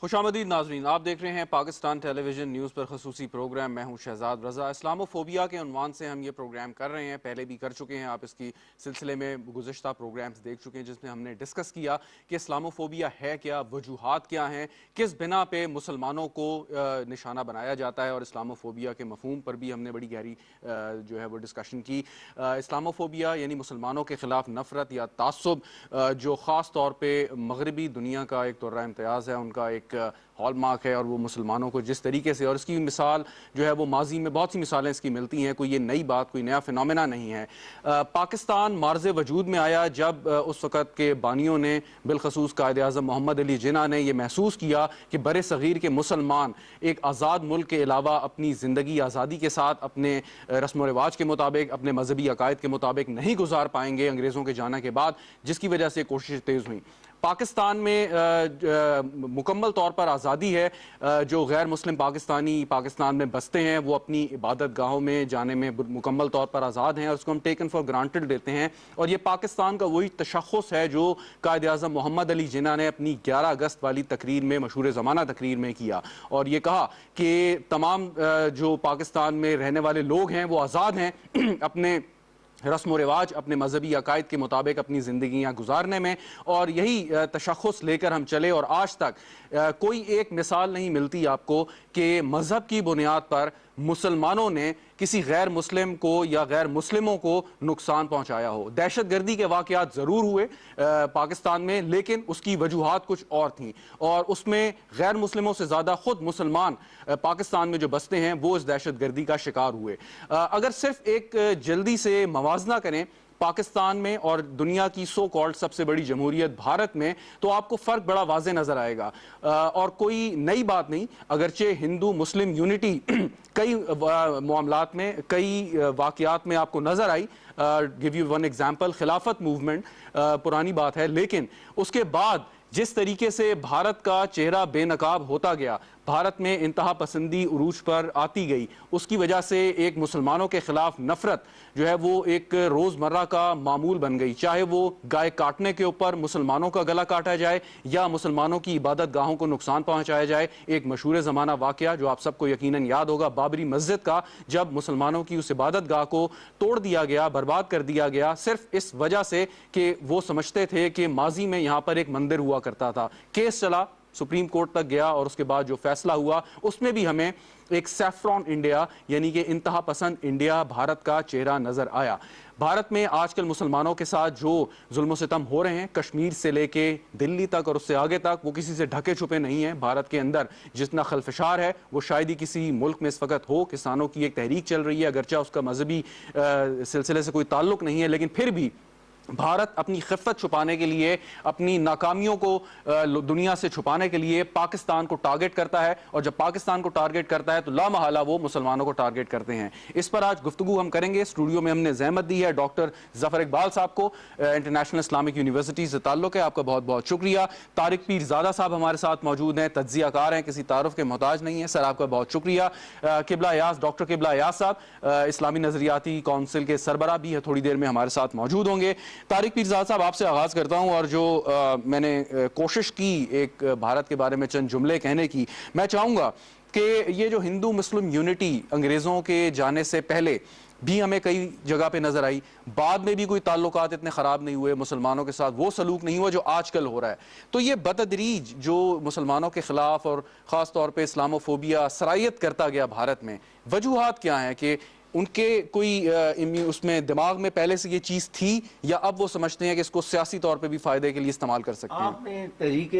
خوش آمدید ناظرین، آپ دیکھ رہے ہیں پاکستان ٹیلی ویژن نیوز پر خصوصی پروگرام۔ میں ہوں شہزاد رضا۔ اسلامو فوبیا کے عنوان سے ہم یہ پروگرام کر رہے ہیں، پہلے بھی کر چکے ہیں، آپ اس کی سلسلے میں گزشتہ پروگرامز دیکھ چکے ہیں جس میں ہم نے ڈسکس کیا کہ اسلامو فوبیا ہے کیا، وجوہات کیا ہیں، کس بنا پہ مسلمانوں کو نشانہ بنایا جاتا ہے، اور اسلامو فوبیا کے مفہوم پر بھی ہم نے بڑی گہری جو ہے وہ ڈسکشن کی۔ اسلامو فوبیا یعنی مسلمانوں کے خلاف نفرت یا تعصب، جو خاص طور پہ مغربی دنیا کا ایک دورہ امتیاز ہے، ان کا ایک ہال مارک ہے، اور وہ مسلمانوں کو جس طریقے سے، اور اس کی مثال جو ہے وہ ماضی میں بہت سی مثالیں اس کی ملتی ہیں، کوئی یہ نئی بات، کوئی نیا فینومینا نہیں ہے۔ پاکستان معرض وجود میں آیا جب اس وقت کے بانیوں نے، بالخصوص قائد اعظم محمد علی جناح نے یہ محسوس کیا کہ بر صغیر کے مسلمان ایک آزاد ملک کے علاوہ اپنی زندگی آزادی کے ساتھ، اپنے رسم و رواج کے مطابق، اپنے مذہبی عقائد کے مطابق نہیں گزار پائیں گے انگریزوں کے جانے کے بعد، جس کی وجہ سے کوششیں تیز ہوئیں۔ پاکستان میں مکمل طور پر آزادی ہے، جو غیر مسلم پاکستانی پاکستان میں بستے ہیں وہ اپنی عبادت گاہوں میں جانے میں مکمل طور پر آزاد ہیں، اور اس کو ہم ٹیکن فار گرانٹڈ لیتے ہیں، اور یہ پاکستان کا وہی تشخص ہے جو قائد اعظم محمد علی جناح نے اپنی 11 اگست والی تقریر میں، مشہور زمانہ تقریر میں کیا، اور یہ کہا کہ تمام جو پاکستان میں رہنے والے لوگ ہیں وہ آزاد ہیں اپنے رسم و رواج، اپنے مذہبی عقائد کے مطابق اپنی زندگیاں گزارنے میں، اور یہی تشخص لے کر ہم چلے، اور آج تک کوئی ایک مثال نہیں ملتی آپ کو کہ مذہب کی بنیاد پر مسلمانوں نے کسی غیر مسلم کو یا غیر مسلموں کو نقصان پہنچایا ہو۔ دہشت گردی کے واقعات ضرور ہوئے پاکستان میں، لیکن اس کی وجوہات کچھ اور تھیں، اور اس میں غیر مسلموں سے زیادہ خود مسلمان پاکستان میں جو بستے ہیں وہ اس دہشت گردی کا شکار ہوئے۔ اگر صرف ایک جلدی سے موازنہ کریں پاکستان میں اور دنیا کی سو کالڈ سب سے بڑی جمہوریت بھارت میں، تو آپ کو فرق بڑا واضح نظر آئے گا، اور کوئی نئی بات نہیں، اگرچہ ہندو مسلم یونٹی کئی معاملات میں، کئی واقعات میں آپ کو نظر آئی۔ گیو یو ون ایگزامپل، خلافت موومنٹ پرانی بات ہے، لیکن اس کے بعد جس طریقے سے بھارت کا چہرہ بے نقاب ہوتا گیا، بھارت میں انتہا پسندی عروج پر آتی گئی، اس کی وجہ سے ایک مسلمانوں کے خلاف نفرت جو ہے وہ ایک روزمرہ کا معمول بن گئی، چاہے وہ گائے کاٹنے کے اوپر مسلمانوں کا گلا کاٹا جائے یا مسلمانوں کی عبادت گاہوں کو نقصان پہنچایا جائے۔ ایک مشہور زمانہ واقعہ جو آپ سب کو یقیناً یاد ہوگا، بابری مسجد کا، جب مسلمانوں کی اس عبادت گاہ کو توڑ دیا گیا، برباد کر دیا گیا، صرف اس وجہ سے کہ وہ سمجھتے تھے کہ ماضی میں یہاں پر ایک مندر ہوا کرتا تھا۔ کیس چلا، سپریم کورٹ تک گیا، اور اس کے بعد جو فیصلہ ہوا اس میں بھی ہمیں ایک سیفرون انڈیا یعنی کہ انتہا پسند انڈیا بھارت کا چہرہ نظر آیا۔ بھارت میں آج کل مسلمانوں کے ساتھ جو ظلم و ستم ہو رہے ہیں، کشمیر سے لے کے دلی تک اور اس سے آگے تک، وہ کسی سے ڈھکے چھپے نہیں ہیں۔ بھارت کے اندر جتنا خلفشار ہے وہ شاید ہی کسی ملک میں اس وقت ہو۔ کسانوں کی ایک تحریک چل رہی ہے، اگرچہ اس کا مذہبی سلسلے سے کوئی تعلق نہیں ہے، لیکن پھر بھی بھارت اپنی خفت چھپانے کے لیے، اپنی ناکامیوں کو دنیا سے چھپانے کے لیے پاکستان کو ٹارگٹ کرتا ہے، اور جب پاکستان کو ٹارگٹ کرتا ہے تو لا محالہ وہ مسلمانوں کو ٹارگٹ کرتے ہیں۔ اس پر آج گفتگو ہم کریں گے۔ اسٹوڈیو میں ہم نے زحمت دی ہے ڈاکٹر ظفر اقبال صاحب کو، انٹرنیشنل اسلامک یونیورسٹی سے تعلق ہے، آپ کا بہت بہت شکریہ۔ طارق پیر زادہ صاحب ہمارے ساتھ موجود ہیں، تجزیہ کار ہیں، کسی تعارف کے محتاج نہیں ہیں، سر آپ کا بہت شکریہ۔ قبلہ ایاز، ڈاکٹر قبلہ ایاز صاحب اسلامی نظریاتی کونسل کے سربراہ بھی ہے، تھوڑی دیر میں ہمارے ساتھ موجود ہوں گے۔ طارق پیر زادہ صاحب آپ سے آغاز کرتا ہوں، اور جو میں نے کوشش کی ایک بھارت کے بارے میں چند جملے کہنے کی، میں چاہوں گا کہ یہ جو ہندو مسلم یونٹی انگریزوں کے جانے سے پہلے بھی ہمیں کئی جگہ پہ نظر آئی، بعد میں بھی کوئی تعلقات اتنے خراب نہیں ہوئے، مسلمانوں کے ساتھ وہ سلوک نہیں ہوا جو آج کل ہو رہا ہے، تو یہ بتدریج جو مسلمانوں کے خلاف اور خاص طور پہ اسلامو فوبیا سرایت کرتا گیا بھارت میں، وجوہات کیا ہیں؟ کہ ان کے کوئی اس میں دماغ میں پہلے سے یہ چیز تھی، یا اب وہ سمجھتے ہیں کہ اس کو سیاسی طور پہ بھی فائدے کے لیے استعمال کر سکتے ہیں؟ آپ نے تحریک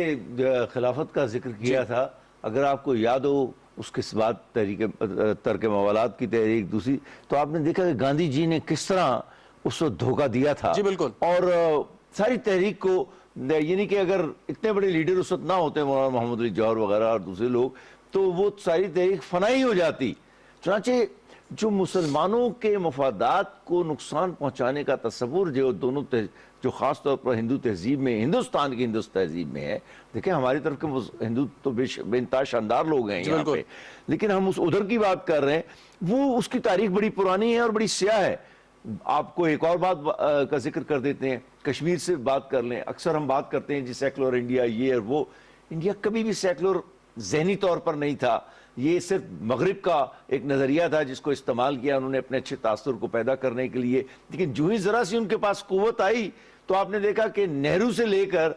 خلافت کا ذکر کیا تھا، اگر آپ کو یاد ہو اس کے بعد تحریک ترک موالات کی تحریک دوسری، تو آپ نے دیکھا کہ گاندھی جی نے کس طرح اس کو دھوکہ دیا تھا، جی بالکل، اور ساری تحریک کو، یعنی کہ اگر اتنے بڑے لیڈر اس وقت نہ ہوتے، مولانا محمد علی جوہر وغیرہ اور دوسرے لوگ، تو وہ ساری تحریک فنائی ہو جاتی۔ چنانچہ جو مسلمانوں کے مفادات کو نقصان پہنچانے کا تصور جو دونوں جو خاص طور پر ہندو تہذیب میں، ہندوستان کی ہندو تہذیب میں ہے، دیکھیں ہماری طرف کے ہندو تو بے انتہا شاندار لوگ ہیں یہاں پہ، لیکن ہم اس ادھر کی بات کر رہے ہیں، وہ اس کی تاریخ بڑی پرانی ہے اور بڑی سیاہ ہے۔ آپ کو ایک اور بات کا ذکر کر دیتے ہیں، کشمیر سے بات کر لیں، اکثر ہم بات کرتے ہیں جی سیکولر انڈیا، یہ اور وہ، انڈیا کبھی بھی سیکولر ذہنی طور پر نہیں تھا، یہ صرف مغرب کا ایک نظریہ تھا جس کو استعمال کیا انہوں نے اپنے اچھے تاثر کو پیدا کرنے کے لیے. لیکن جو ہی ذرا سی ان کے پاس قوت آئی تو آپ نے دیکھا کہ نہرو سے لے کر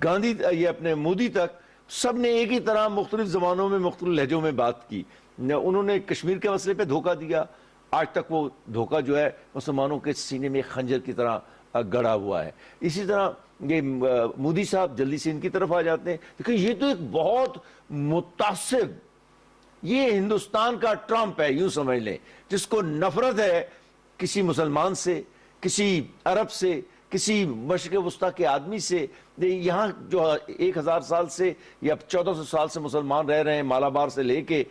گاندھی یہ اپنے مودی تک سب نے ایک ہی طرح مختلف زمانوں میں مختلف لہجوں میں بات کی. انہوں نے کشمیر کے مسئلے پہ دھوکہ دیا، آج تک وہ دھوکہ جو ہے مسلمانوں کے سینے میں خنجر کی طرح گڑا ہوا ہے. اسی طرح یہ مودی صاحب جلدی سے ان کی طرف آ جاتے ہیں. دیکھیں یہ تو ایک بہت متعصب، یہ ہندوستان کا ٹرمپ ہے یوں سمجھ لیں، جس کو نفرت ہے کسی مسلمان سے، کسی عرب سے، کسی مشرق وسطیٰ کے آدمی سے. یہاں جو 1000 سال سے یا 1400 سال سے مسلمان رہ رہے ہیں، مالابار سے لے کے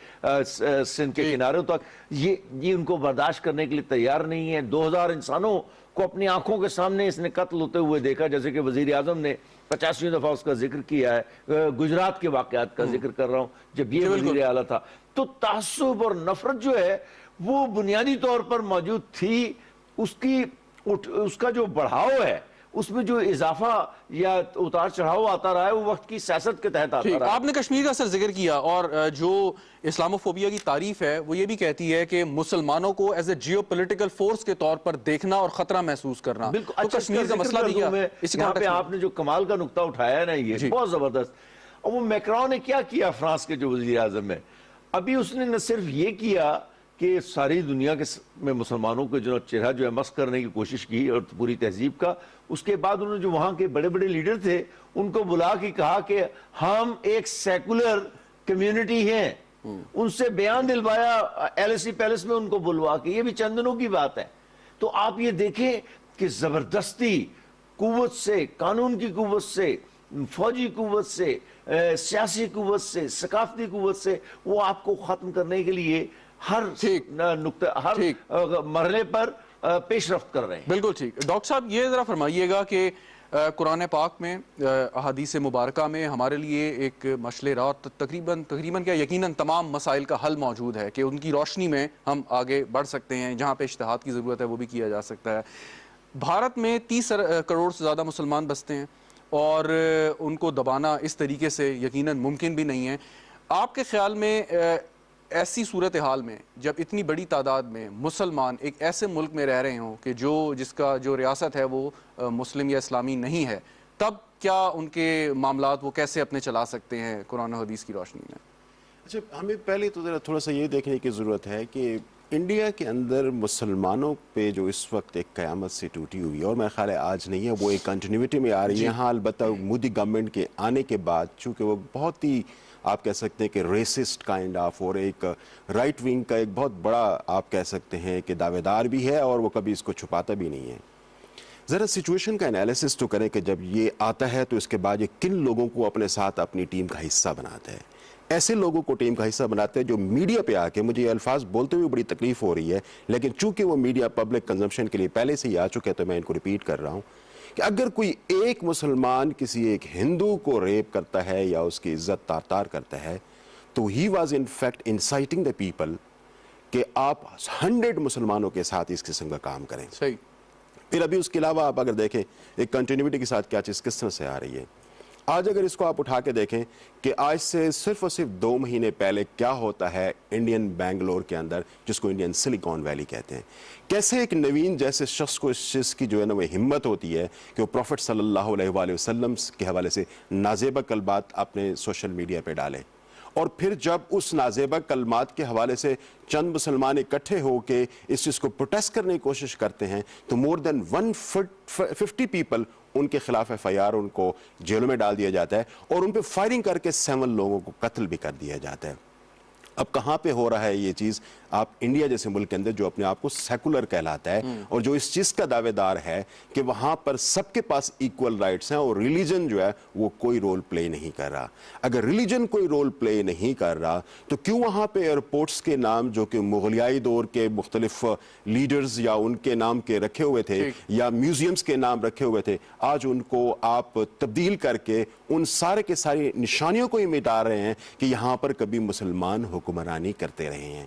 سندھ کے کناروں تک، یہ ان کو برداشت کرنے کے لیے تیار نہیں ہے. 2000 انسانوں کو اپنی آنکھوں کے سامنے اس نے قتل ہوتے ہوئے دیکھا، جیسے کہ وزیر اعظم نے 85ویں دفعہ اس کا ذکر کیا ہے. گجرات کے واقعات کا ذکر کر رہا ہوں جب یہ وزیر اعلیٰ تھا. تو تعصب اور نفرت جو ہے وہ بنیادی طور پر موجود تھی. اس کا جو بڑھاؤ ہے، اس میں جو اضافہ یا اتار چڑھاؤ آتا رہا ہے، وہ وقت کی سیاست کے تحت آتا رہا ہے. آپ نے کشمیر کا سر ذکر کیا، اور جو اسلاموفوبیا کی تعریف ہے وہ یہ بھی کہتی ہے کہ مسلمانوں کو as a geopolitical force کے طور پر دیکھنا اور خطرہ محسوس کرنا. بالکل. تو کشمیر کا مسئلہ بھی کیا یہاں پہ آپ نے جو کمال کا نقطہ اٹھایا ہے نا، یہ بہت زبردست. اور وہ میکرون نے کیا کیا، فرانس کے جو وزیر اعظم ہے، ابھی اس نے نہ صرف یہ کیا کہ ساری دنیا کے میں مسلمانوں کو جو چہرہ جو ہے مسخ کرنے کی کوشش کی اور پوری تہذیب کا، اس کے بعد انہوں نے جو وہاں کے بڑے بڑے لیڈر تھے ان کو بلا کے کہا کہ ہم ایک سیکولر کمیونٹی ہیں. ان سے بیان دلوایا ایلسی پیلس میں ان کو بلوا کے. یہ بھی چند دنوں کی بات ہے. تو آپ یہ دیکھیں کہ زبردستی قوت سے، قانون کی قوت سے، فوجی قوت سے، سیاسی قوت سے، ثقافتی قوت سے وہ آپ کو ختم کرنے کے لیے ہر نقطہ، ہر مرحلے پر پیش رفت کر رہے ہیں. بالکل ٹھیک. ڈاکٹر صاحب یہ ذرا فرمائیے گا کہ قرآن پاک میں، احادیث مبارکہ میں ہمارے لیے ایک مشعل راہ، تقریباً کیا یقیناً تمام مسائل کا حل موجود ہے کہ ان کی روشنی میں ہم آگے بڑھ سکتے ہیں. جہاں پہ اجتہاد کی ضرورت ہے وہ بھی کیا جا سکتا ہے. بھارت میں 30 کروڑ سے زیادہ مسلمان بستے ہیں اور ان کو دبانا اس طریقے سے یقیناً ممکن بھی نہیں ہے. آپ کے خیال میں ایسی صورتحال میں جب اتنی بڑی تعداد میں مسلمان ایک ایسے ملک میں رہ رہے ہوں کہ جس کا جو ریاست ہے وہ مسلم یا اسلامی نہیں ہے، تب کیا ان کے معاملات وہ کیسے اپنے چلا سکتے ہیں قرآن و حدیث کی روشنی میں؟ اچھا، ہمیں پہلے تو تھوڑا سا یہ دیکھنے کی ضرورت ہے کہ انڈیا کے اندر مسلمانوں پہ جو اس وقت ایک قیامت سے ٹوٹی ہوئی ہے، اور میرا خیال ہے آج نہیں ہے، وہ ایک کنٹینیوٹی میں آ رہی ہے. ہاں البتہ مودی گورنمنٹ کے آنے کے بعد چونکہ وہ بہت ہی آپ کہہ سکتے ہیں کہ ریسسٹ کائنڈ آف، اور ایک رائٹ ونگ کا ایک بہت بڑا آپ کہہ سکتے ہیں کہ دعوے دار بھی ہے، اور وہ کبھی اس کو چھپاتا بھی نہیں ہے. ذرا سچویشن کا انالیسس تو کریں کہ جب یہ آتا ہے تو اس کے بعد یہ کن لوگوں کو اپنے ساتھ اپنی ٹیم کا حصہ بناتا ہے. ایسے لوگوں کو ٹیم کا حصہ بناتے ہیں جو میڈیا پہ آ کے، مجھے یہ الفاظ بولتے ہوئے بڑی تکلیف ہو رہی ہے لیکن چونکہ وہ میڈیا پبلک کنزمپشن کے لیے پہلے سے ہی آ چکے تو میں ان کو ریپیٹ کر رہا ہوں کہ اگر کوئی ایک مسلمان کسی ایک ہندو کو ریپ کرتا ہے یا اس کی عزت تار تار کرتا ہے تو ہی was in fact inciting the people کہ آپ 100 مسلمانوں کے ساتھ اس قسم کا کام کریں. صحیح. پھر ابھی اس کے علاوہ آپ اگر دیکھیں ایک کنٹینیوٹی کے ساتھ کیا چیز کس طرح سے آ رہی ہے. آج اگر اس کو آپ اٹھا کے دیکھیں کہ آج سے صرف اور صرف 2 مہینے پہلے کیا ہوتا ہے انڈین بینگلور کے اندر، جس کو انڈین سلیکون ویلی کہتے ہیں، کیسے ایک نوین جیسے شخص کو اس چیز کی جو ہے نا وہ ہمت ہوتی ہے کہ وہ پروفٹ صلی اللہ علیہ وآلہ وسلم کے حوالے سے نازیبہ کلمات اپنے سوشل میڈیا پہ ڈالیں. اور پھر جب اس نازیبہ کلمات کے حوالے سے چند مسلمان اکٹھے ہو کے اس چیز کو پروٹیسٹ کرنے کی کوشش کرتے ہیں تو مور دین 150 پیپل ان کے خلاف FIR ان کو جیلوں میں ڈال دیا جاتا ہے اور ان پہ فائرنگ کر کے 7 لوگوں کو قتل بھی کر دیا جاتا ہے. اب کہاں پہ ہو رہا ہے یہ چیز؟ آپ انڈیا جیسے ملک کے اندر جو اپنے آپ کو سیکولر کہلاتا ہے اور جو اس چیز کا دعوے دار ہے کہ وہاں پر سب کے پاس ایکول رائٹس ہیں اور ریلیجن جو ہے وہ کوئی رول پلے نہیں کر رہا. اگر ریلیجن کوئی رول پلے نہیں کر رہا تو کیوں وہاں پہ ایئرپورٹس کے نام جو کہ مغلیائی دور کے مختلف لیڈرز یا ان کے نام کے رکھے ہوئے تھے یا میوزیمز کے نام رکھے ہوئے تھے، آج ان کو آپ تبدیل کر کے ان سارے کے ساری نشانیوں کو ہی مٹا رہے ہیں کہ یہاں پر کبھی مسلمان حکمرانی کرتے رہے ہیں.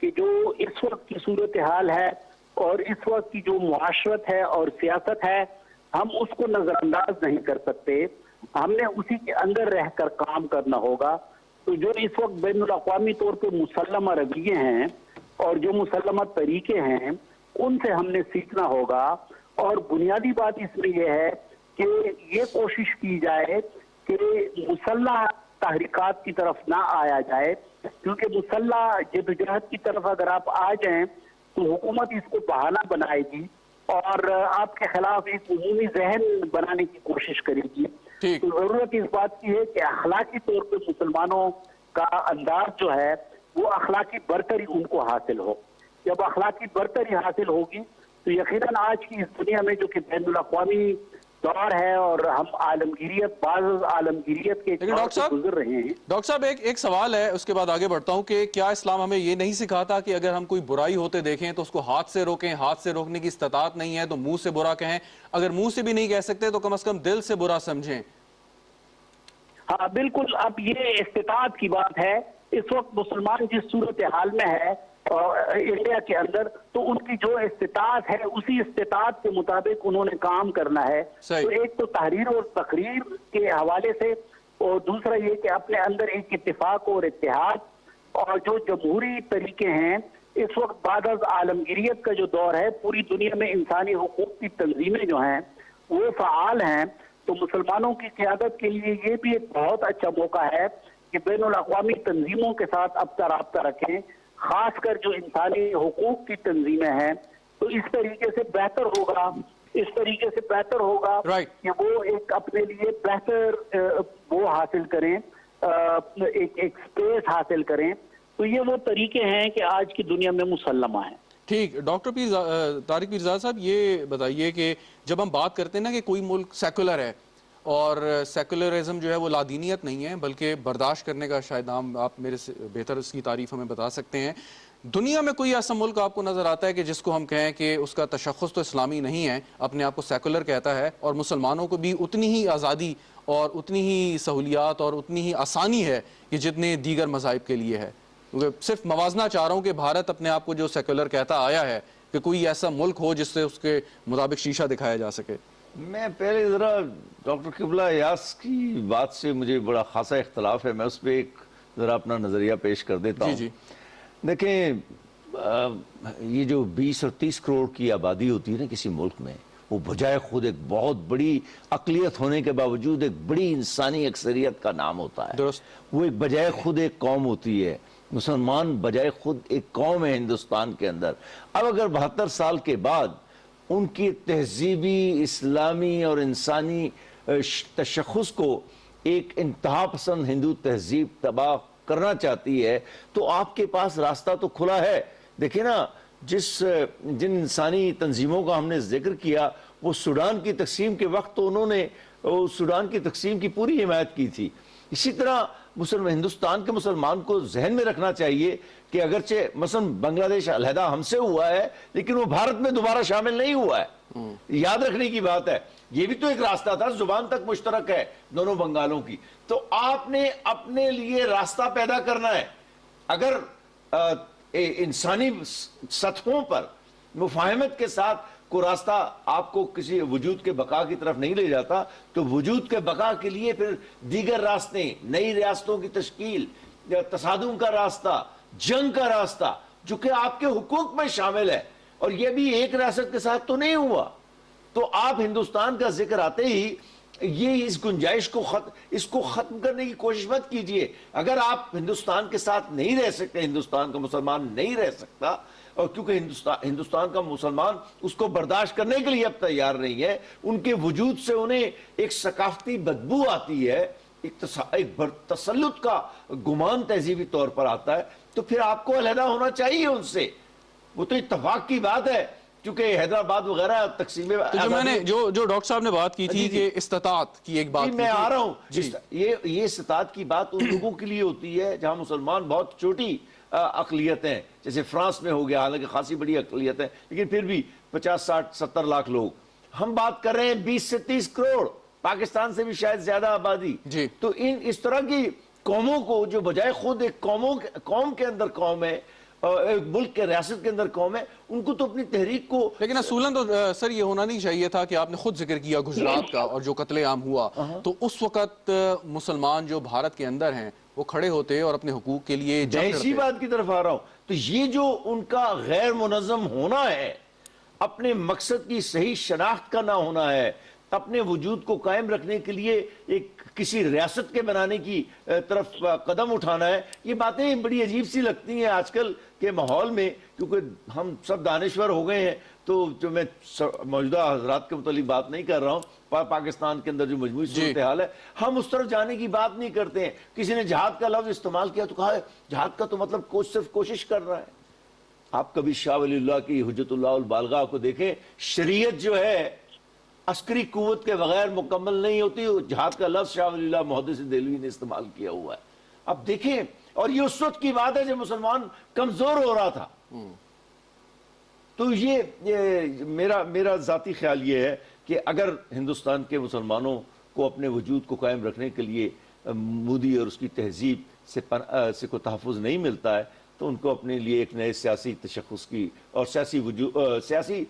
کہ جو اس وقت کی صورتحال ہے اور اس وقت کی جو معاشرت ہے اور سیاست ہے ہم اس کو نظر انداز نہیں کر سکتے. ہم نے اسی کے اندر رہ کر کام کرنا ہوگا. تو جو اس وقت بین الاقوامی طور پہ مسلمہ رویے ہیں اور جو مسلمہ طریقے ہیں ان سے ہم نے سیکھنا ہوگا. اور بنیادی بات اس میں یہ ہے کہ یہ کوشش کی جائے کہ مسلح تحریکات کی طرف نہ آیا جائے، کیونکہ مسلح جدوجہد کی طرف اگر آپ آ جائیں تو حکومت اس کو بہانہ بنائے گی اور آپ کے خلاف ایک عمومی ذہن بنانے کی کوشش کرے گی. تو ضرورت اس بات کی ہے کہ اخلاقی طور پہ مسلمانوں کا انداز جو ہے وہ اخلاقی برتری ان کو حاصل ہو. جب اخلاقی برتری حاصل ہوگی تو یقیناً آج کی اس دنیا میں جو کہ بین الاقوامی دور ہے اور ہم بعض عالمگیریت کے دور سے گزر رہے ہیں. ڈاکٹر صاحب ایک سوال ہے، اس کے بعد آگے بڑھتا ہوں کہ کیا اسلام ہمیں یہ نہیں سکھاتا کہ اگر ہم کوئی برائی ہوتے دیکھیں تو اس کو ہاتھ سے روکیں؟ ہاتھ سے روکنے کی استطاعت نہیں ہے تو منہ سے برا کہیں، اگر منہ سے بھی نہیں کہہ سکتے تو کم از کم دل سے برا سمجھیں. ہاں بالکل. اب یہ استطاعت کی بات ہے. اس وقت مسلمان جس صورتحال میں ہے انڈیا کے اندر تو ان کی جو استطاعت ہے اسی استطاعت کے مطابق انہوں نے کام کرنا ہے. تو ایک تو تحریر اور تقریر کے حوالے سے، اور دوسرا یہ کہ اپنے اندر ایک اتفاق اور اتحاد، اور جو جمہوری طریقے ہیں اس وقت بعد از عالمگیریت کا جو دور ہے پوری دنیا میں انسانی حقوق کی تنظیمیں جو ہیں وہ فعال ہیں. تو مسلمانوں کی قیادت کے لیے یہ بھی ایک بہت اچھا موقع ہے کہ بین الاقوامی تنظیموں کے ساتھ اب رابطہ رکھیں، خاص کر جو انسانی حقوق کی تنظیمیں ہیں. تو اس طریقے سے بہتر ہوگا کہ وہ ایک اپنے لیے بہتر وہ حاصل کریں، ایک سپیس حاصل کریں. تو یہ وہ طریقے ہیں کہ آج کی دنیا میں مسلمہ ہیں. ٹھیک. ڈاکٹر طارق پیرزادہ صاحب یہ بتائیے کہ جب ہم بات کرتے ہیں نا کہ کوئی ملک سیکولر ہے اور سیکولرزم جو ہے وہ لادینیت نہیں ہے بلکہ برداشت کرنے کا، شاید آپ میرے سے بہتر اس کی تعریف ہمیں بتا سکتے ہیں، دنیا میں کوئی ایسا ملک آپ کو نظر آتا ہے کہ جس کو ہم کہیں کہ اس کا تشخص تو اسلامی نہیں ہے، اپنے آپ کو سیکولر کہتا ہے اور مسلمانوں کو بھی اتنی ہی آزادی اور اتنی ہی سہولیات اور اتنی ہی آسانی ہے کہ جتنے دیگر مذاہب کے لیے ہے؟ صرف موازنہ چاہ رہا ہوں کہ بھارت اپنے آپ کو جو سیکولر کہتا آیا ہے کہ کوئی ایسا ملک ہو جس سے اس کے مطابق شیشہ دکھایا جا سکے. میں پہلے ذرا ڈاکٹر قبلہ یاس کی بات سے مجھے بڑا خاصا اختلاف ہے، میں اس پہ ایک ذرا اپنا نظریہ پیش کر دیتا ہوں. جی دیکھیں یہ جو 20 اور 30 کروڑ کی آبادی ہوتی ہے نا کسی ملک میں، وہ بجائے خود ایک بہت بڑی اقلیت ہونے کے باوجود ایک بڑی انسانی اکثریت کا نام ہوتا ہے. درست. وہ ایک بجائے خود ایک قوم ہوتی ہے. مسلمان بجائے خود ایک قوم ہے ہندوستان کے اندر. اب اگر 72 سال کے بعد ان کی تہذیبی، اسلامی اور انسانی تشخص کو ایک انتہا پسند ہندو تہذیب تباہ کرنا چاہتی ہے تو آپ کے پاس راستہ تو کھلا ہے. دیکھیں نا، جن انسانی تنظیموں کا ہم نے ذکر کیا وہ سوڈان کی تقسیم کے وقت تو انہوں نے سوڈان کی تقسیم کی پوری حمایت کی تھی. اسی طرح ہندوستان کے مسلمان کو ذہن میں رکھنا چاہیے کہ اگرچہ مثلا بنگلہ دیش علیحدہ ہم سے ہوا ہے لیکن وہ بھارت میں دوبارہ شامل نہیں ہوا ہے. یاد رکھنے کی بات ہے. یہ بھی تو ایک راستہ تھا، زبان تک مشترک ہے دونوں بنگالوں کی. تو آپ نے اپنے لیے راستہ پیدا کرنا ہے. اگر انسانی سطحوں پر مفاہمت کے ساتھ کوئی راستہ آپ کو کسی وجود کے بقا کی طرف نہیں لے جاتا تو وجود کے بقا کے لیے پھر دیگر راستے، نئی ریاستوں کی تشکیل، تصادم کا راستہ، جنگ کا راستہ جو کہ آپ کے حقوق میں شامل ہے، اور یہ بھی ایک ریاست کے ساتھ تو نہیں ہوا. تو آپ ہندوستان کا ذکر آتے ہی یہ اس گنجائش کو ختم کرنے کی کوشش مت کیجئے. اگر آپ ہندوستان کے ساتھ نہیں رہ سکتے، ہندوستان کا مسلمان نہیں رہ سکتا، اور کیونکہ ہندوستان کا مسلمان اس کو برداشت کرنے کے لیے اب تیار نہیں ہے، ان کے وجود سے انہیں ایک ثقافتی بدبو آتی ہے، ایک تسلط کا گمان تہذیبی طور پر آتا ہے، تو پھر آپ کو علیحدہ ہونا چاہیے ان سے. وہ تو اتفاق کی بات ہے کیونکہ حیدرآباد وغیرہ تقسیم جو ڈاکٹر صاحب نے بات کی تھی کہ استطاعت کی ایک بات میں آ رہا ہوں. یہ استطاعت کی بات ان لوگوں کے لیے ہوتی ہے جہاں مسلمان بہت چھوٹی اقلیت ہیں، جیسے فرانس میں ہو گیا، حالانکہ خاصی بڑی اقلیت ہے لیکن پھر بھی 50 60 70 لاکھ لوگ. ہم بات کر رہے ہیں 20 سے 30 کروڑ، پاکستان سے بھی شاید زیادہ آبادی. تو اس طرح کی قوموں کو جو بجائے خود ایک قوم کے اندر قوم ہے، ایک ملک کے ریاست کے اندر قوم ہے، ان کو تو اپنی تحریک کو لیکن اصولاً تو سر یہ ہونا نہیں چاہیے تھا کہ آپ نے خود ذکر کیا گجرات کا اور جو قتل عام ہوا، تو اس وقت مسلمان جو بھارت کے اندر ہیں وہ کھڑے ہوتے اور اپنے حقوق کے لیے جنگ اسی لڑتے۔ بات کی طرف آ رہا ہوں، تو یہ جو ان کا غیر منظم ہونا ہے، اپنے مقصد کی صحیح شناخت کا نہ ہونا ہے، اپنے وجود کو قائم رکھنے کے لیے ایک کسی ریاست کے بنانے کی طرف قدم اٹھانا ہے، یہ باتیں بڑی عجیب سی لگتی ہیں آج کل کے ماحول میں، کیونکہ ہم سب دانشور ہو گئے ہیں۔ تو جو میں موجودہ حضرات کے متعلق بات نہیں کر رہا ہوں، پاکستان کے اندر جو مجموعی صورتحال ہے، ہم اس طرف جانے کی بات نہیں کرتے ہیں۔ کسی نے جہاد کا لفظ استعمال کیا تو کہا ہے جہاد کا تو مطلب صرف کوشش کر رہا ہے۔ آپ کبھی شاہ ولی اللہ کی حجت اللہ البالغہ کو دیکھیں، شریعت جو ہے عسکری قوت کے بغیر مکمل نہیں ہوتی، جہاد کا لفظ شاہ ولی اللہ محدث دہلوی نے استعمال کیا ہوا ہے۔ اب دیکھیں، اور یہ اس وقت کی بات ہے جب مسلمان کمزور ہو رہا تھا۔ تو یہ میرا ذاتی خیال یہ ہے کہ اگر ہندوستان کے مسلمانوں کو اپنے وجود کو قائم رکھنے کے لیے مودی اور اس کی تہذیب سے کوئی تحفظ نہیں ملتا ہے، تو ان کو اپنے لیے ایک نئے سیاسی تشخص کی اور سیاسی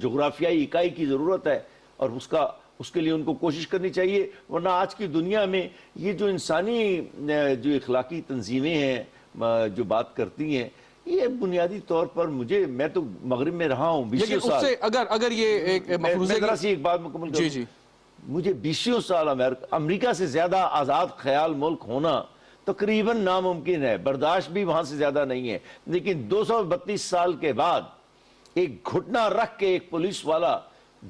جغرافیائی اکائی کی ضرورت ہے، اور اس کے لیے ان کو کوشش کرنی چاہیے۔ ورنہ آج کی دنیا میں یہ جو انسانی جو اخلاقی تنظیمیں ہیں جو بات کرتی ہیں، یہ بنیادی طور پر میں تو مغرب میں رہا ہوں 20 لیکن اس سال۔ سے اگر یہ ایک مفروضے میں ذرا کی سی ایک بات مکمل کروں۔ جی مجھے 20 سال امریکہ سے زیادہ آزاد خیال ملک ہونا تقریباً ناممکن ہے، برداشت بھی وہاں سے زیادہ نہیں ہے، لیکن 232 سال کے بعد ایک گھٹنا رکھ کے ایک پولیس والا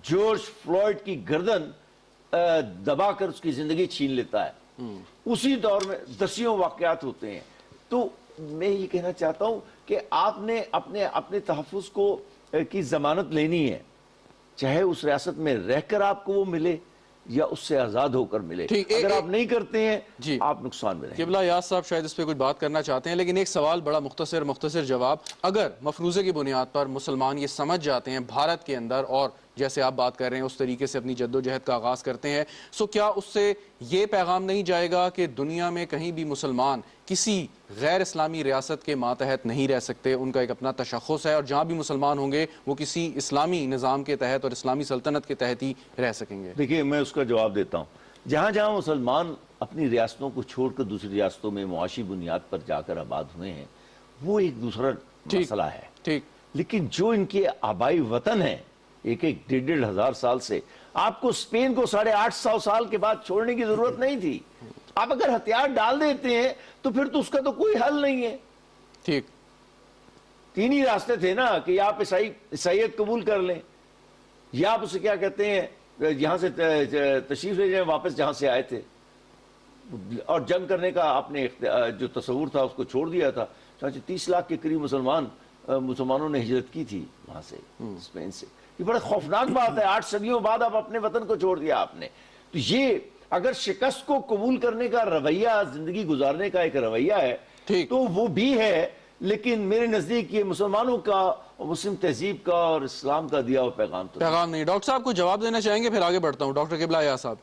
جارج فلوئڈ کی گردن دبا کر اس کی زندگی چھین لیتا ہے، اسی دور میں دسیوں واقعات ہوتے ہیں۔ تو میں یہ کہنا چاہتا ہوں کہ آپ نے اپنے تحفظ کی ضمانت لینی ہے، چاہے اس ریاست میں رہ کر آپ کو وہ ملے یا اس سے آزاد ہو کر ملے۔ اگر آپ نہیں کرتے ہیں آپ نقصان میں رہیں گے۔ قبلہ یاز صاحب شاید اس پہ کچھ بات کرنا چاہتے ہیں، لیکن ایک سوال بڑا مختصر جواب۔ اگر مفروضے کی بنیاد پر مسلمان یہ سمجھ جاتے ہیں بھارت کے اندر، اور جیسے آپ بات کر رہے ہیں اس طریقے سے اپنی جد و جہد کا آغاز کرتے ہیں، سو کیا اس سے یہ پیغام نہیں جائے گا کہ دنیا میں کہیں بھی مسلمان کسی غیر اسلامی ریاست کے ماتحت نہیں رہ سکتے، ان کا ایک اپنا تشخص ہے، اور جہاں بھی مسلمان ہوں گے وہ کسی اسلامی نظام کے تحت اور اسلامی سلطنت کے تحت ہی رہ سکیں گے؟ دیکھیے، میں اس کا جواب دیتا ہوں۔ جہاں جہاں مسلمان اپنی ریاستوں کو چھوڑ کر دوسری ریاستوں میں معاشی بنیاد پر جا کر آباد ہوئے ہیں، وہ ایک دوسرا مسئلہ ہے۔ ٹھیک، لیکن جو ان کے آبائی وطن ہیں، ایک 1,500 سال سے، آپ کو اسپین کو 850 سال کے بعد چھوڑنے کی ضرورت نہیں تھی۔ آپ اگر ہتھیار ڈال دیتے ہیں تو پھر تو اس کا تو کوئی حل نہیں ہے۔ ٹھیک، 3 ہی راستے تھے نا، کہ یا آپ عیسائیت قبول کر لیں، یا آپ اسے کیا کہتے ہیں یہاں سے تشریف لے جائیں واپس جہاں سے آئے تھے، اور جنگ کرنے کا آپ نے جو تصور تھا اس کو چھوڑ دیا تھا۔ 30 لاکھ کے قریب مسلمانوں نے ہجرت کی تھی وہاں سے، اسپین سے۔ یہ بڑا خوفناک بات ہے، 8 صدیوں بعد آپ اپنے وطن کو چھوڑ دیا آپ نے۔ تو یہ اگر شکست کو قبول کرنے کا رویہ، زندگی گزارنے کا ایک رویہ ہے تو وہ بھی ہے، لیکن میرے نزدیک یہ مسلمانوں کا، مسلم تہذیب کا اور اسلام کا دیا ہوا پیغام نہیں۔ ڈاکٹر صاحب کو جواب دینا چاہیں گے، پھر آگے بڑھتا ہوں۔ ڈاکٹر قبلہ یاز صاحب۔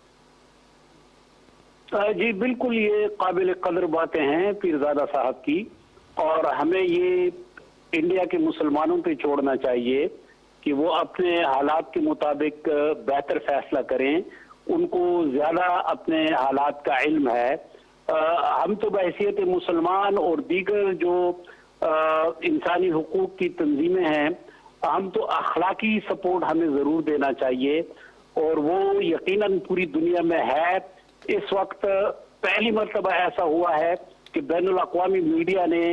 جی بالکل، یہ قابل قدر باتیں ہیں پیرزادہ صاحب کی، اور ہمیں یہ انڈیا کے مسلمانوں پہ چھوڑنا چاہیے کہ وہ اپنے حالات کے مطابق بہتر فیصلہ کریں۔ ان کو زیادہ اپنے حالات کا علم ہے۔ ہم تو بحیثیت مسلمان اور دیگر جو انسانی حقوق کی تنظیمیں ہیں، ہم تو اخلاقی سپورٹ ہمیں ضرور دینا چاہیے، اور وہ یقیناً پوری دنیا میں ہے۔ اس وقت پہلی مرتبہ ایسا ہوا ہے کہ بین الاقوامی میڈیا نے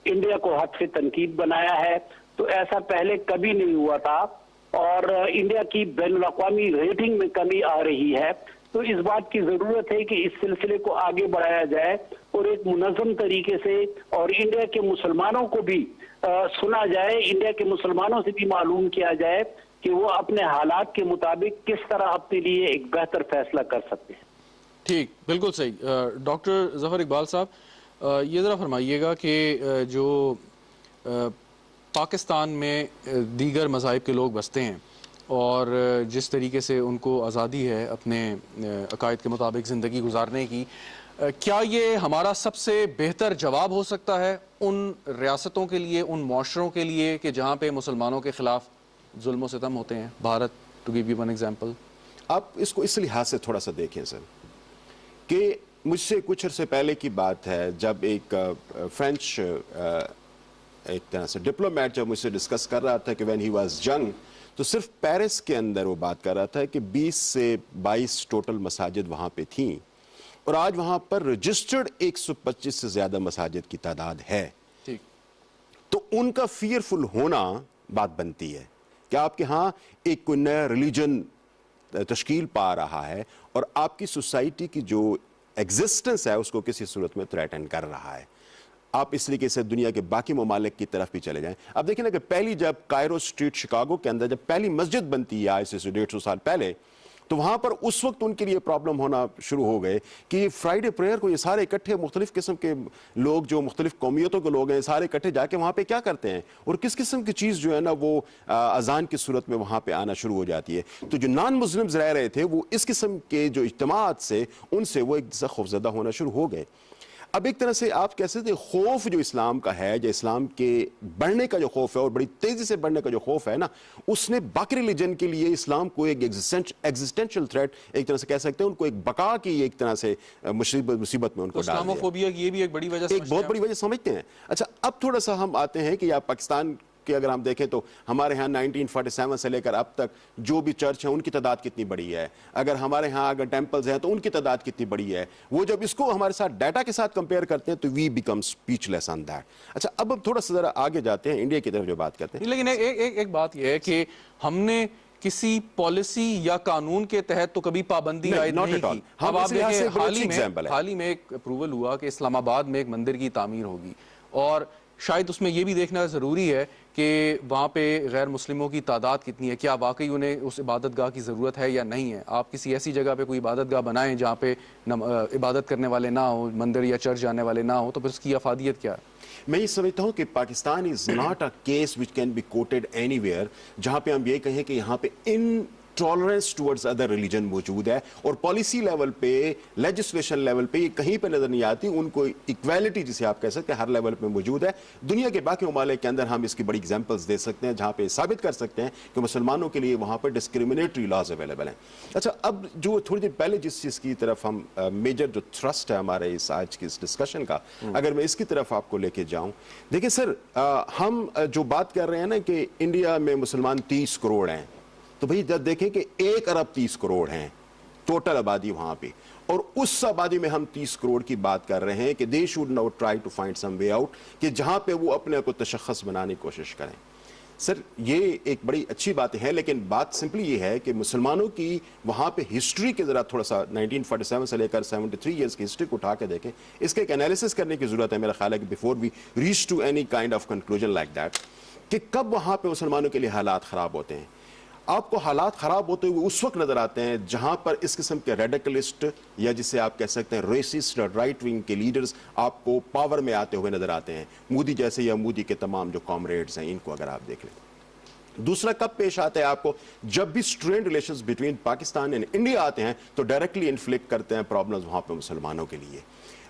انڈیا کو حد سے تنقید بنایا ہے، تو ایسا پہلے کبھی نہیں ہوا تھا، اور انڈیا کی بین الاقوامی ریٹنگ میں کمی آ رہی ہے۔ تو اس بات کی ضرورت ہے کہ اس سلسلے کو آگے بڑھایا جائے، اور ایک منظم طریقے سے، اور انڈیا کے مسلمانوں کو بھی سنا جائے، انڈیا کے مسلمانوں سے بھی معلوم کیا جائے کہ وہ اپنے حالات کے مطابق کس طرح اپنے لیے ایک بہتر فیصلہ کر سکتے ہیں۔ ٹھیک، بالکل صحیح۔ ڈاکٹر ظفر اقبال صاحب، یہ ذرا فرمائیے گا کہ جو پاکستان میں دیگر مذاہب کے لوگ بستے ہیں، اور جس طریقے سے ان کو آزادی ہے اپنے عقائد کے مطابق زندگی گزارنے کی، کیا یہ ہمارا سب سے بہتر جواب ہو سکتا ہے ان ریاستوں کے لیے، ان معاشروں کے لیے کہ جہاں پہ مسلمانوں کے خلاف ظلم و ستم ہوتے ہیں؟ Bharat, to give you one example. آپ اس کو اس لحاظ سے تھوڑا سا دیکھیں سر کہ مجھ سے کچھ عرصے پہلے کی بات ہے جب ایک فرینچ ایک طرح سے ڈپلومیٹ جب مجھ سے ڈسکس کر رہا تھا کہ وین ہی واز ینگ، تو صرف پیرس کے اندر وہ بات کر رہا تھا کہ 20 سے 22 ٹوٹل مساجد وہاں پہ تھیں، اور آج وہاں پر رجسٹرڈ 125 سے زیادہ مساجد کی تعداد ہے. ٹھیک. تو ان کا فیئرفل ہونا بات بنتی ہے کہ آپ کے ہاں ایک کوئی نیا ریلیجن تشکیل پا رہا ہے اور آپ کی سوسائٹی کی جو ایگزسٹنس ہے اس کو کسی صورت میں تھریٹن کر رہا ہے. آپ اس طریقے سے دنیا کے باقی ممالک کی طرف بھی چلے جائیں. اب دیکھیں نا کہ پہلی جب کائرو اسٹریٹ شکاگو کے اندر جب پہلی مسجد بنتی ہے آج سے 150 سال پہلے، تو وہاں پر اس وقت ان کے لیے پرابلم ہونا شروع ہو گئے کہ یہ فرائیڈے پریئر کو یہ سارے اکٹھے مختلف قسم کے لوگ جو مختلف قومیتوں کے لوگ ہیں سارے اکٹھے جا کے وہاں پہ کیا کرتے ہیں اور کس قسم کی چیز جو ہے نا وہ اذان کی صورت میں وہاں پہ آنا شروع ہو جاتی ہے. تو جو نان مسلمز رہ رہے تھے وہ اس قسم کے جو اجتماعات سے ان سے وہ ایک جیسا خوفزدہ ہونا شروع ہو گئے. اب ایک طرح سے آپ کہہ سکتے ہیں خوف جو اسلام کا ہے، جو اسلام کے بڑھنے کا جو خوف ہے اور بڑی تیزی سے بڑھنے کا جو خوف ہے نا، اس نے باقی ریلیجن کے لیے اسلام کو ایک ایگزسٹینشل تھریٹ ایک طرح سے کہہ سکتے ہیں، ان کو ایک بقا کی ایک طرح سے مصیبت میں ان کو ڈال دیا. اسلاموفوبیا کی یہ بھی ایک بڑی وجہ ایک بہت بڑی وجہ سمجھتے ہیں. اچھا اب تھوڑا سا ہم آتے ہیں کہ آپ پاکستان کہ اگر ہم دیکھیں تو ہمارے ہاں 1947 سے لے کر اب تک جو بھی چرچ ہیں ان کی تعداد کتنی بڑی ہے، اگر ہمارے ہاں اگر ٹیمپلز ہیں تو ان کی تعداد کتنی بڑی ہے. وہ جب اس کو ہمارے ساتھ ڈیٹا کے ساتھ کمپیئر کرتے ہیں تو we become speechless on that. اچھا اب ہم تھوڑا سا ذرا آگے جاتے ہیں انڈیا کی طرف جو بات کرتے ہیں. لیکن ایک بات یہ ہے کہ ہم نے کسی پالیسی یا قانون کے تحت تو کبھی پابندی عائد نہیں کی. اب آپ دیکھیں حال ہی میں ایک اپروول ہوا کہ اسلام آباد میں ایک مندر کی تعمیر ہوگی، اور شاید اس میں یہ بھی دیکھنا ضروری ہے کہ وہاں پہ غیر مسلموں کی تعداد کتنی ہے، کیا واقعی انہیں اس عبادت گاہ کی ضرورت ہے یا نہیں ہے. آپ کسی ایسی جگہ پہ کوئی عبادت گاہ بنائیں جہاں پہ عبادت کرنے والے نہ ہوں، مندر یا چرچ جانے والے نہ ہوں، تو پھر اس کی افادیت کیا ہے؟ میں یہ سمجھتا ہوں کہ Pakistan is not a case which can be quoted anywhere جہاں پہ ہم یہ کہیں کہ یہاں پہ intolerance towards other religion موجود ہے، اور پالیسی لیول پہ لیجسلیشن لیول پہ یہ کہیں پہ نظر نہیں آتی. ان کو ایکویلٹی جسے آپ کہہ سکتے ہیں ہر لیول پہ موجود ہے. دنیا کے باقی ممالک کے اندر ہم اس کی بڑی ایگزامپلس دے سکتے ہیں جہاں پہ ثابت کر سکتے ہیں کہ مسلمانوں کے لیے وہاں پہ ڈسکریمنیٹری لاز اویلیبل ہیں. اچھا اب جو تھوڑی دیر پہلے جس چیز کی طرف ہم میجر جو تھرسٹ ہے ہمارے اس آج کی اس ڈسکشن کا، اگر میں اس کی طرف آپ کو لے کے جاؤں، دیکھیں سر ہم جو بات کر رہے ہیں نا کہ انڈیا میں مسلمان 30 کروڑ ہیں، تو بھئی جب دیکھیں کہ 1 ارب 30 کروڑ ہیں ٹوٹل آبادی وہاں پہ، اور اس آبادی میں ہم 30 کروڑ کی بات کر رہے ہیں کہ they should now try to find some way out کہ جہاں پہ وہ اپنے کو تشخص بنانے کی کوشش کریں. سر یہ ایک بڑی اچھی بات ہے، لیکن بات سمپلی یہ ہے کہ مسلمانوں کی وہاں پہ ہسٹری کے ذرا تھوڑا سا 1947 سے لے کر 73 ایئرس کی ہسٹری کو اٹھا کے دیکھیں. اس کا ایک انالیسس کرنے کی ضرورت ہے میرا خیال ہے کہ before we reach to any kind of conclusion like that کہ کب وہاں پہ مسلمانوں کے لیے حالات خراب ہوتے ہیں. آپ کو حالات خراب ہوتے ہوئے اس وقت نظر آتے ہیں جہاں پر اس قسم کے ریڈیکلسٹ یا جسے آپ کہہ سکتے ہیں ریسسٹ اور رائٹ ونگ کے لیڈرز آپ کو پاور میں آتے ہوئے نظر آتے ہیں. مودی جیسے یا مودی کے تمام جو کامریڈز ہیں ان کو اگر آپ دیکھ لیں. دوسرا کب پیش آتا ہے آپ کو؟ جب بھی strained relations between Pakistan and India آتے ہیں تو ڈائریکٹلی انفلکٹ کرتے ہیں پرابلمز وہاں پہ مسلمانوں کے لیے.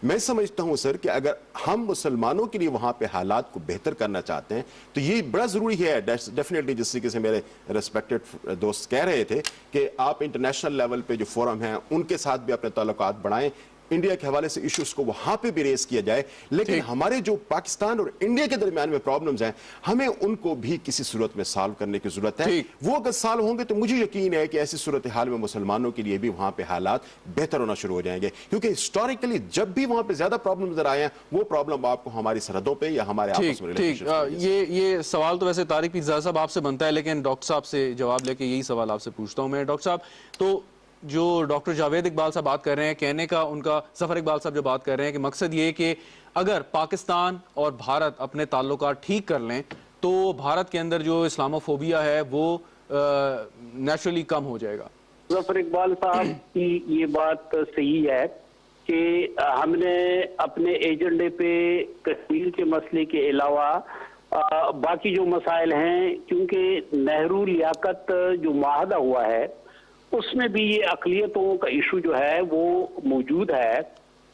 میں سمجھتا ہوں سر کہ اگر ہم مسلمانوں کے لیے وہاں پہ حالات کو بہتر کرنا چاہتے ہیں تو یہ بڑا ضروری ہے ڈیفینیٹلی، جس طریقے سے میرے ریسپیکٹڈ دوست کہہ رہے تھے کہ آپ انٹرنیشنل لیول پہ جو فورم ہیں ان کے ساتھ بھی اپنے تعلقات بڑھائیں. انڈیا کے حوالے سے ایشوز کو وہاں پہ بھی ریز کیا جائے، لیکن ہمارے جو پاکستان اور انڈیا کے درمیان میں پرابلمز ہیں ہمیں ان کو بھی کسی صورت میں سالو کرنے کی ضرورت ہے. وہ اگر سالو ہوں گے تو مجھے یقین ہے کہ ایسی صورتحال میں مسلمانوں کے لیے بھی وہاں پہ حالات بہتر ہونا شروع ہو جائیں گے، کیونکہ ہسٹوریکلی جب بھی وہاں پہ زیادہ پرابلم نظر آئے ہیں وہ پرابلم آپ کو ہماری سرحدوں پہ یا ہمارے آپس میں یہ سوال تو ویسے طارق پیرزادہ صاحب آپ سے بنتا ہے، لیکن ڈاکٹر صاحب سے جواب لے کے یہی سوال آپ سے پوچھتا ہوں میں. ڈاکٹر صاحب تو جو ڈاکٹر جاوید اقبال صاحب بات کر رہے ہیں، کہنے کا ان کا ظفر اقبال صاحب جو بات کر رہے ہیں کہ مقصد یہ کہ اگر پاکستان اور بھارت اپنے تعلقات ٹھیک کر لیں تو بھارت کے اندر جو اسلاموفوبیا ہے وہ نیچرلی کم ہو جائے گا. ظفر اقبال صاحب کی یہ بات صحیح ہے کہ ہم نے اپنے ایجنڈے پہ کشمیر کے مسئلے کے علاوہ باقی جو مسائل ہیں، کیونکہ نہرو لیاقت جو معاہدہ ہوا ہے اس میں بھی یہ اقلیتوں کا ایشو جو ہے وہ موجود ہے،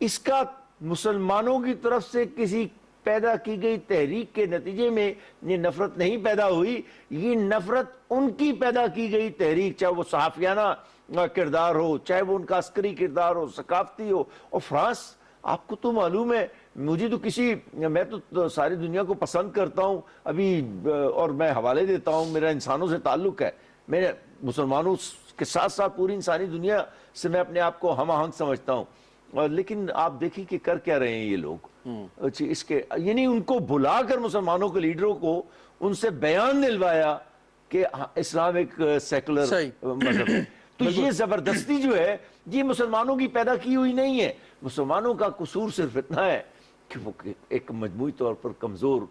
اس کا مسلمانوں کی طرف سے کسی پیدا کی گئی تحریک کے نتیجے میں یہ نفرت نہیں پیدا ہوئی، یہ نفرت ان کی پیدا کی گئی تحریک، چاہے وہ صحافیانہ کردار ہو، چاہے وہ ان کا عسکری کردار ہو، ثقافتی ہو۔ اور فرانس، آپ کو تو معلوم ہے، مجھے تو میں تو ساری دنیا کو پسند کرتا ہوں ابھی، اور میں حوالے دیتا ہوں، میرا انسانوں سے تعلق ہے، میں مسلمانوں کے ساتھ ساتھ پوری انسانی دنیا سے میں اپنے آپ کو ہم آہنگ سمجھتا ہوں، لیکن آپ دیکھیں کہ کر کیا رہے ہیں یہ لوگ، اس کے یعنی ان کو بلا کر مسلمانوں کے لیڈروں کو ان سے بیان دلوایا کہ اسلام ایک سیکولر مذہب ہے۔ تو یہ زبردستی جو ہے یہ مسلمانوں کی پیدا کی ہوئی نہیں ہے، مسلمانوں کا قصور صرف اتنا ہے کہ وہ ایک مجموعی طور پر کمزور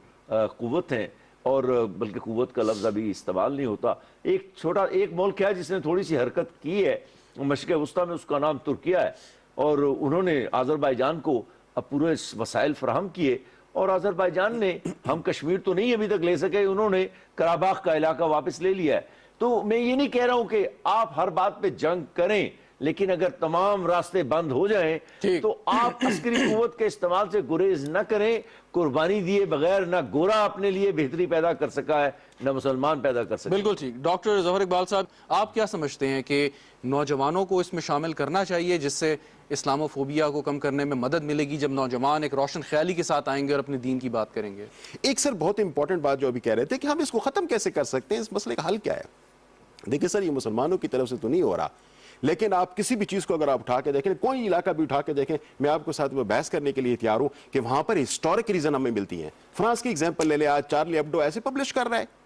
قوت ہیں، اور بلکہ قوت کا لفظ ابھی استعمال نہیں ہوتا۔ ایک ملک ہے جس نے تھوڑی سی حرکت کی ہے مشرق وسطیٰ میں، اس کا نام ترکیہ ہے، اور انہوں نے آذربائیجان کو اب پورے وسائل فراہم کیے، اور آذربائیجان نے، ہم کشمیر تو نہیں ابھی تک لے سکے، انہوں نے قراباغ کا علاقہ واپس لے لیا ہے۔ تو میں یہ نہیں کہہ رہا ہوں کہ آپ ہر بات پہ جنگ کریں، لیکن اگر تمام راستے بند ہو جائیں تو آپ عسکری قوت کے استعمال سے گریز نہ کریں۔ قربانی دیے بغیر نہ گورا اپنے لیے بہتری پیدا کر سکا ہے، نہ مسلمان پیدا کر سکے۔ بالکل ٹھیک۔ ڈاکٹر ظفر اقبال صاحب، آپ کیا سمجھتے ہیں کہ نوجوانوں کو اس میں شامل کرنا چاہیے جس سے اسلام و فوبیا کو کم کرنے میں مدد ملے گی، جب نوجوان ایک روشن خیالی کے ساتھ آئیں گے اور اپنے دین کی بات کریں گے؟ ایک سر بہت امپورٹنٹ بات جو ابھی کہہ رہے تھے کہ ہم اس کو ختم کیسے کر سکتے ہیں، اس مسئلے کا حل کیا ہے؟ دیکھیں سر، یہ مسلمانوں کی طرف سے تو نہیں ہو رہا، لیکن آپ کسی بھی چیز کو اگر آپ اٹھا کے دیکھیں، کوئی علاقہ بھی اٹھا کے دیکھیں، میں آپ کے ساتھ وہ بحث کرنے کے لیے تیار ہوں کہ وہاں پر ہسٹورک ریزن ہمیں ملتی ہیں۔ فرانس کی ایگزامپل لے لیں، آج چارلی ایبڈو ایسے پبلش کر رہا ہے،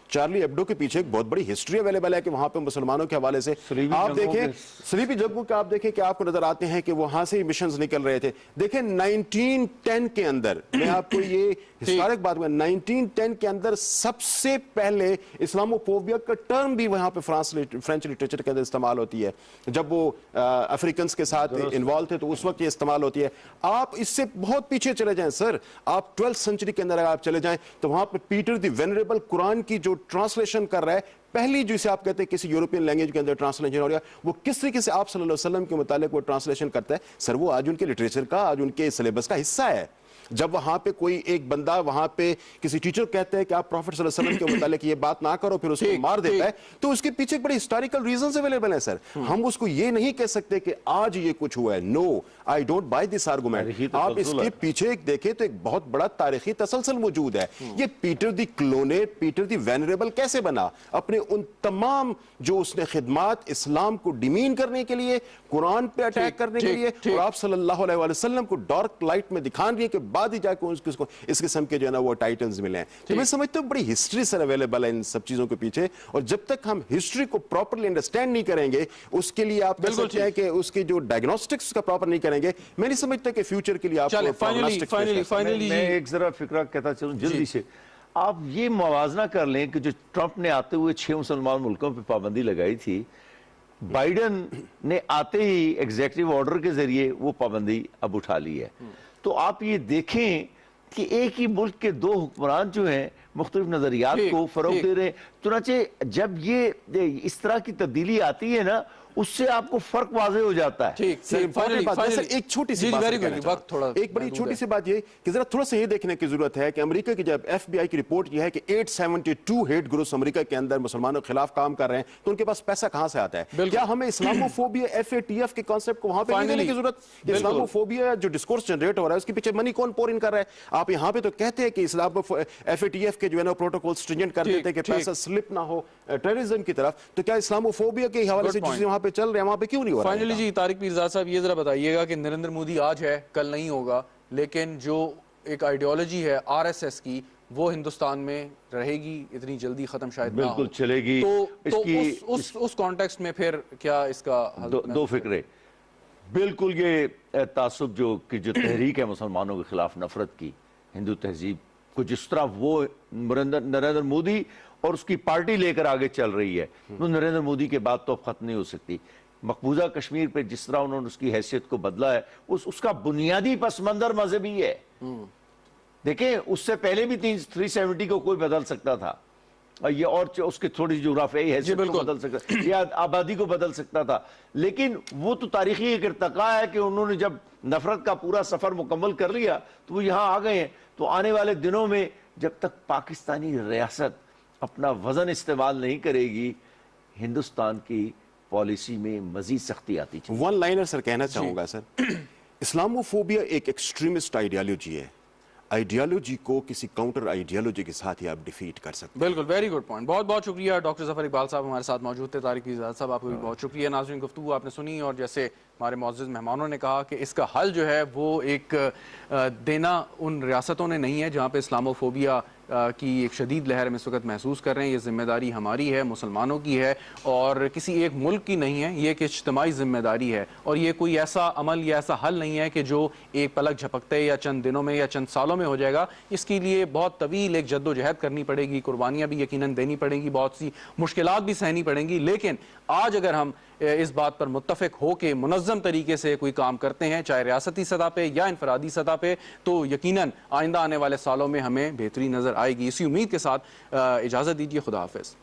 چارلی ایبڈو کے پیچھے ایک بہت بڑی ہسٹری اویلیبل ہے کہ وہاں پہ مسلمانوں کے حوالے سے آپ دیکھیں، صلیبی جنگوں کے آپ دیکھیں کہ آپ کو نظر آتے ہیں کہ وہاں سے مشنز نکل رہے تھے۔ دیکھیں 1910 کے اندر، میں آپ کو یہ ہسٹورک بات میں 1910 کے اندر سب سے پہلے اسلامو فوبیا کا ٹرم بھی وہاں پہ فرینچ لٹریچر کے اندر استعمال ہوتی ہے، جب وہ افریکنز کے ساتھ انوالو تھے تو اس وقت یہ استعمال ہوتی ہے۔ آپ اس سے بہت پیچھے چلے جائیں سر، آپ 12th سینچری کے اندر آپ چلے جائیں تو وہاں پہ پیٹر دی وینریبل قرآن کی جو ٹرانسلیشن کر رہا ہے، پہلی جسے آپ کہتے ہیں کسی یورپین لینگویج کے اندر ٹرانسلیشن ہو رہا ہے، وہ کس طریقے سے آپ صلی اللہ علیہ وسلم کے متعلق وہ ٹرانسلیشن کرتا ہے، سر وہ آج ان کے لٹریچر کا، آج ان کے سلیبس کا حصہ ہے۔ جب وہاں پہ کوئی ایک بندہ وہاں پہ کسی ٹیچر کہتا ہے کہ آپ پروفیٹ صلی اللہ علیہ وسلم کے متعلق یہ بات نہ کرو، پھر اس کو مار دیتا ہے، تو اس کے پیچھے بڑی ہسٹوریکل ریزنز اویلیبل ہیں سر۔ ہم اس کو یہ نہیں کہہ سکتے کہ آج یہ کچھ ہوا ہے، no I don't buy this argument. آپ اس کے پیچھے ایک دیکھیں تو ایک بہت بڑا تاریخی تسلسل موجود ہے۔ یہ پیٹر دی کلونیٹ، پیٹر دی وینریبل کیسے بنا؟ اپنے ان تمام جو اس نے خدمات اسلام کو ڈیمین کرنے کے لیے، قرآن پہ اٹیک کرنے کے لیے، اور آپ صلی اللہ علیہ وسلم کو ڈارک لائٹ میں دکھان دیے کہ بعد ہی جا کے اس قسم کے جو ہے نا وہ ٹائٹنز ملے ہیں۔ تو میں سمجھتا ہوں بڑی ہسٹری سر اویلیبل ہے ان سب چیزوں کے پیچھے، اور جب تک ہم ہسٹری کو پراپرلی انڈرسٹینڈ نہیں کریں گے، اس کے لیے آپ کہہ سکتے ہیں کہ اس کے جو ڈائگنوسٹکس کا پراپر نہیں کریں گے، میں نہیں سمجھتا کہ فیوچر کے لیے آپ میں ایک ذرا فکرہ کہتا چلوں جلدی سے، آپ یہ موازنہ کر لیں کہ جو ٹرمپ نے آتے ہوئے 6 مسلمان ملکوں پہ پابندی لگائی تھی، بائیڈن نے آتے ہی ایگزیکٹو آرڈر کے ذریعے وہ پابندی اب اٹھا لی ہے۔ تو آپ یہ دیکھیں کہ ایک ہی ملک کے 2 حکمران جو ہیں مختلف نظریات کو فروغ دے رہے ہیں۔ چنانچہ جب یہ اس طرح کی تبدیلی آتی ہے نا، اس سے آپ کو فرق واضح ہو جاتا ہے۔ ایک چھوٹی سی بات، ایک بڑی چھوٹی سی بات یہ کہ ذرا تھوڑا سا یہ دیکھنے کی ضرورت ہے کہ امریکہ کی جب ایف بی آئی کی رپورٹ یہ ہے کہ 872 ہیٹ گروپس امریکہ کے اندر مسلمانوں کے خلاف کام کر رہے ہیں، تو ان کے پاس پیسہ کہاں سے آتا ہے؟ کیا ہمیں اسلامو فوبیا FATF کے کانسیپٹ کو وہاں پہ نہیں دینے کی ضرورت؟ اسلامو فوبیا جو ڈسکورس جنریٹ ہو رہا ہے اس کے پیچھے منی کون پور ان کر رہا ہے؟ آپ یہاں پہ تو کہتے ہیں کہ اسلام FATF کے جو ہے نا پروٹوکول سٹرینجنٹ کر دیتے ہیں کہ پیسہ سلپ نہ ہو ٹیررزم کی طرف، تو کیا اسلامو فوبیا کے حوالے سے چیزیں وہاں پہ چل رہے ہیں وہاں پہ کیوں نہیں ہو رہا ہے؟ فائنلی جی طارق پیرزاد صاحب یہ ذرا بتائیے گا کہ نریندر مودی آج ہے کل نہیں ہوگا، لیکن جو ایک آئیڈیالوجی ہے RSS کی وہ ہندوستان میں رہے گی، اتنی جلدی ختم شاید نہ ہو، بالکل چلے گی۔ تو اس کانٹیکسٹ میں پھر کیا اس کا حل؟ دو فکرے، بالکل یہ تعصب جو تحریک ہے مسلمانوں کے خلاف نفرت کی، ہندو تہذیب کو جس طرح وہ نریندر مودی اور اس کی پارٹی لے کر آگے چل رہی ہے، وہ نریندر مودی کے بعد تو اب ختم نہیں ہو سکتی۔ مقبوضہ کشمیر پہ جس طرح انہوں نے اس کی حیثیت کو بدلا ہے، اس کا بنیادی پس منظر مذہبی ہے۔ دیکھیں اس سے پہلے بھی 370 کو کوئی بدل سکتا تھا، یہ اور اس کی تھوڑی جغرافیائی حیثیت کو بدل سکتا یا آبادی کو بدل سکتا تھا، لیکن وہ تو تاریخی ایک ارتقا ہے کہ انہوں نے جب نفرت کا پورا سفر مکمل کر لیا تو وہ یہاں آ گئے ہیں. تو آنے والے دنوں میں جب تک پاکستانی ریاست اپنا وزن استعمال نہیں کرے گی، ہندوستان کی پالیسی میں مزید سختی آتی چاہیے. ون لائنر سر کہنا چاہوں گا سر، اسلاموفوبیا ایک ایکسٹریمسٹ آئیڈیالوجی ہے. آئیڈیالوجی کو کسی کاؤنٹر آئیڈیالوجی کے ساتھ ہی آپ ڈیفیٹ کر سکتے ہیں. بالکل، ویری گڈ پوائنٹ. بہت بہت شکریہ ڈاکٹر ظفر اقبال صاحب ہمارے ساتھ موجود تھے. طارق عزت صاحب آپ کو بھی بہت شکریہ. ناظرین، گفتگو آپ نے سنی اور جیسے ہمارے معزز مہمانوں نے کہا کہ اس کا حل جو ہے وہ ایک دینا ان ریاستوں نے نہیں ہے جہاں پہ اسلاموفوبیا کی ایک شدید لہر ہم اس وقت محسوس کر رہے ہیں. یہ ذمہ داری ہماری ہے، مسلمانوں کی ہے، اور کسی ایک ملک کی نہیں ہے. یہ ایک اجتماعی ذمہ داری ہے، اور یہ کوئی ایسا عمل یا ایسا حل نہیں ہے کہ جو ایک پلک جھپکتے یا چند دنوں میں یا چند سالوں میں ہو جائے گا. اس کے لیے بہت طویل ایک جد و جہد کرنی پڑے گی، قربانیاں بھی یقیناً دینی پڑیں گی، بہت سی مشکلات بھی سہنی پڑیں گی. لیکن آج اگر ہم اس بات پر متفق ہو کے منظم طریقے سے کوئی کام کرتے ہیں، چاہے ریاستی سطح پہ یا انفرادی سطح پہ، تو یقیناً آئندہ آنے والے سالوں میں ہمیں بہتری نظر آئے گی. اسی امید کے ساتھ اجازت دیجیے. خدا حافظ.